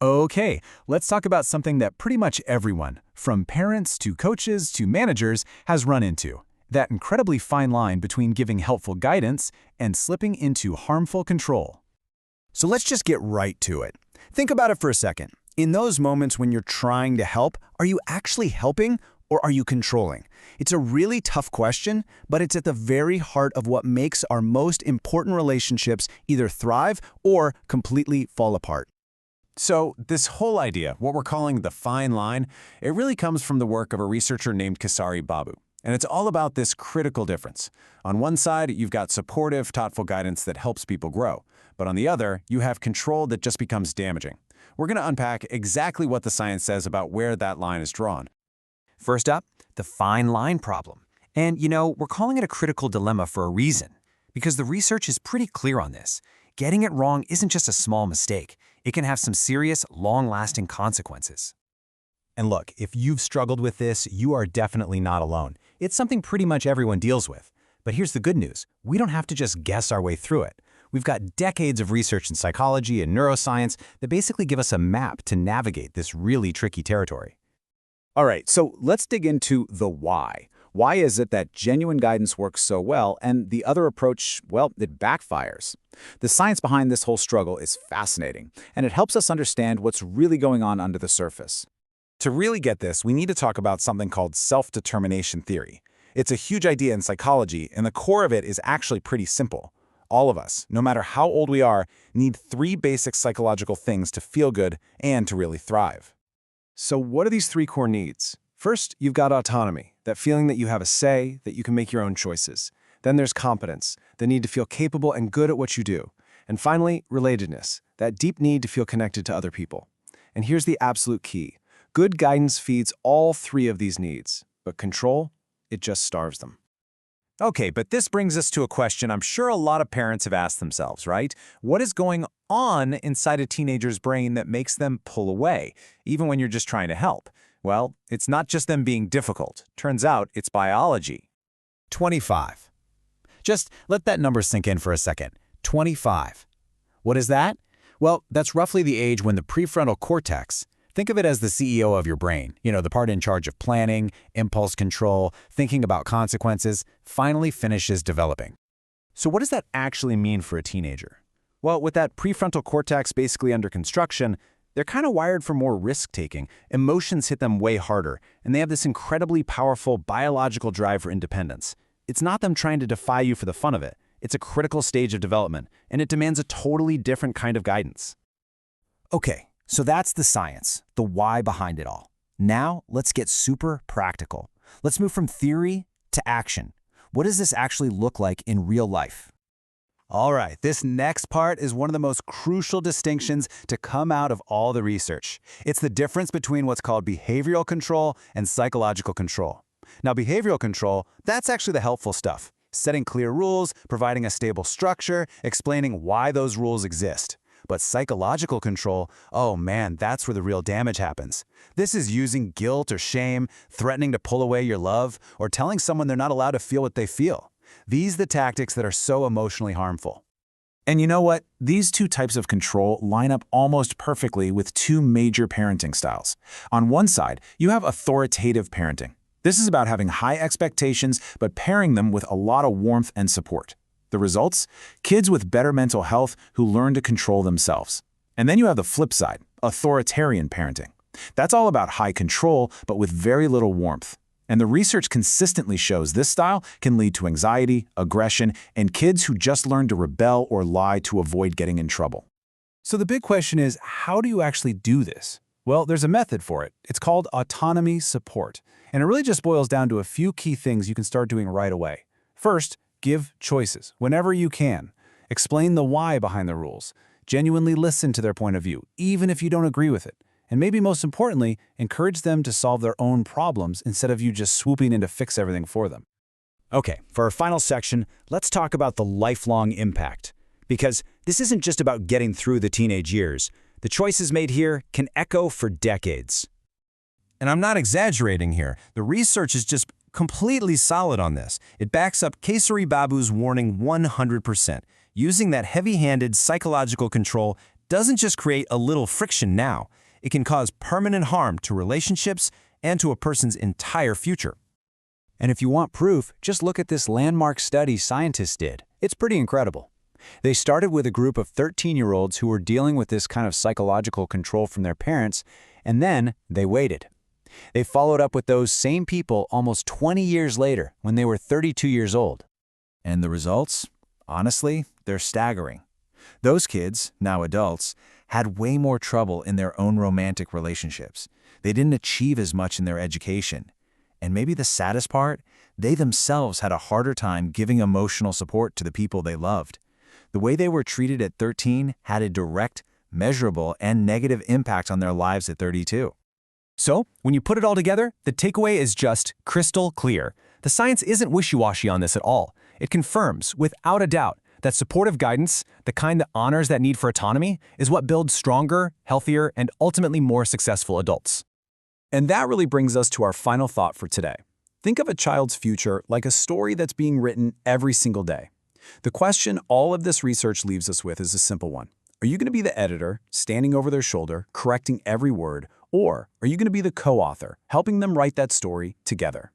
Okay, let's talk about something that pretty much everyone, from parents to coaches to managers, has run into. That incredibly fine line between giving helpful guidance and slipping into harmful control. So let's just get right to it. Think about it for a second. In those moments when you're trying to help, are you actually helping or are you controlling? It's a really tough question, but it's at the very heart of what makes our most important relationships either thrive or completely fall apart. So this whole idea, what we're calling the fine line, it really comes from the work of a researcher named Kesari Babu. And it's all about this critical difference. On one side, you've got supportive, thoughtful guidance that helps people grow. But on the other, you have control that just becomes damaging. We're going to unpack exactly what the science says about where that line is drawn. First up, the fine line problem. And we're calling it a critical dilemma for a reason, because the research is pretty clear on this. Getting it wrong isn't just a small mistake. It can have some serious, long-lasting consequences. And look, if you've struggled with this, you are definitely not alone. It's something pretty much everyone deals with. But here's the good news. We don't have to just guess our way through it. We've got decades of research in psychology and neuroscience that basically give us a map to navigate this really tricky territory. All right, so let's dig into the why. Why is it that genuine guidance works so well and the other approach, well, it backfires? The science behind this whole struggle is fascinating, and it helps us understand what's really going on under the surface. To really get this, we need to talk about something called self-determination theory. It's a huge idea in psychology, and the core of it is actually pretty simple. All of us, no matter how old we are, need 3 basic psychological things to feel good and to really thrive. So what are these 3 core needs? First, you've got autonomy, that feeling that you have a say, that you can make your own choices. Then there's competence, the need to feel capable and good at what you do. And finally, relatedness, that deep need to feel connected to other people. And here's the absolute key. Good guidance feeds all 3 of these needs, but control, it just starves them. Okay, but this brings us to a question I'm sure a lot of parents have asked themselves, right? What is going on inside a teenager's brain that makes them pull away, even when you're just trying to help? Well, it's not just them being difficult. Turns out it's biology. 25. Just let that number sink in for a second. 25. What is that? Well, that's roughly the age when the prefrontal cortex, think of it as the CEO of your brain, the part in charge of planning, impulse control, thinking about consequences, finally finishes developing. So what does that actually mean for a teenager? Well, with that prefrontal cortex basically under construction, they're kind of wired for more risk-taking. Emotions hit them way harder, and they have this incredibly powerful biological drive for independence. It's not them trying to defy you for the fun of it. It's a critical stage of development, and it demands a totally different kind of guidance. Okay, so that's the science, the why behind it all. Now, let's get super practical. Let's move from theory to action. What does this actually look like in real life? All right, this next part is one of the most crucial distinctions to come out of all the research. It's the difference between what's called behavioral control and psychological control. Now, behavioral control, that's actually the helpful stuff. Setting clear rules, providing a stable structure, explaining why those rules exist. But psychological control, oh man, that's where the real damage happens. This is using guilt or shame, threatening to pull away your love, or telling someone they're not allowed to feel what they feel. These are the tactics that are so emotionally harmful. And you know what? These 2 types of control line up almost perfectly with 2 major parenting styles. On one side, you have authoritative parenting. This is about having high expectations, but pairing them with a lot of warmth and support. The results? Kids with better mental health who learn to control themselves. And then you have the flip side, authoritarian parenting. That's all about high control, but with very little warmth. And the research consistently shows this style can lead to anxiety, aggression, and kids who just learn to rebel or lie to avoid getting in trouble. So the big question is, how do you actually do this? Well, there's a method for it. It's called autonomy support. And it really just boils down to a few key things you can start doing right away. First, give choices whenever you can. Explain the why behind the rules. Genuinely listen to their point of view, even if you don't agree with it. And maybe most importantly, encourage them to solve their own problems instead of you just swooping in to fix everything for them. Okay, for our final section, let's talk about the lifelong impact. Because this isn't just about getting through the teenage years. The choices made here can echo for decades. And I'm not exaggerating here. The research is just completely solid on this. It backs up Kesari Babu's warning 100%. Using that heavy-handed psychological control doesn't just create a little friction now. It can cause permanent harm to relationships and to a person's entire future. And if you want proof, just look at this landmark study scientists did. It's pretty incredible. They started with a group of 13-year-olds who were dealing with this kind of psychological control from their parents, and then they waited. They followed up with those same people almost 20 years later when they were 32 years old. And the results? Honestly, they're staggering. Those kids, now adults, had way more trouble in their own romantic relationships. They didn't achieve as much in their education. And maybe the saddest part, they themselves had a harder time giving emotional support to the people they loved. The way they were treated at 13 had a direct, measurable, and negative impact on their lives at 32. So, when you put it all together, the takeaway is just crystal clear. The science isn't wishy-washy on this at all. It confirms, without a doubt, that supportive guidance, the kind that honors that need for autonomy, is what builds stronger, healthier, and ultimately more successful adults. And that really brings us to our final thought for today. Think of a child's future like a story that's being written every single day. The question all of this research leaves us with is a simple one. Are you going to be the editor, standing over their shoulder, correcting every word, or are you going to be the co-author, helping them write that story together?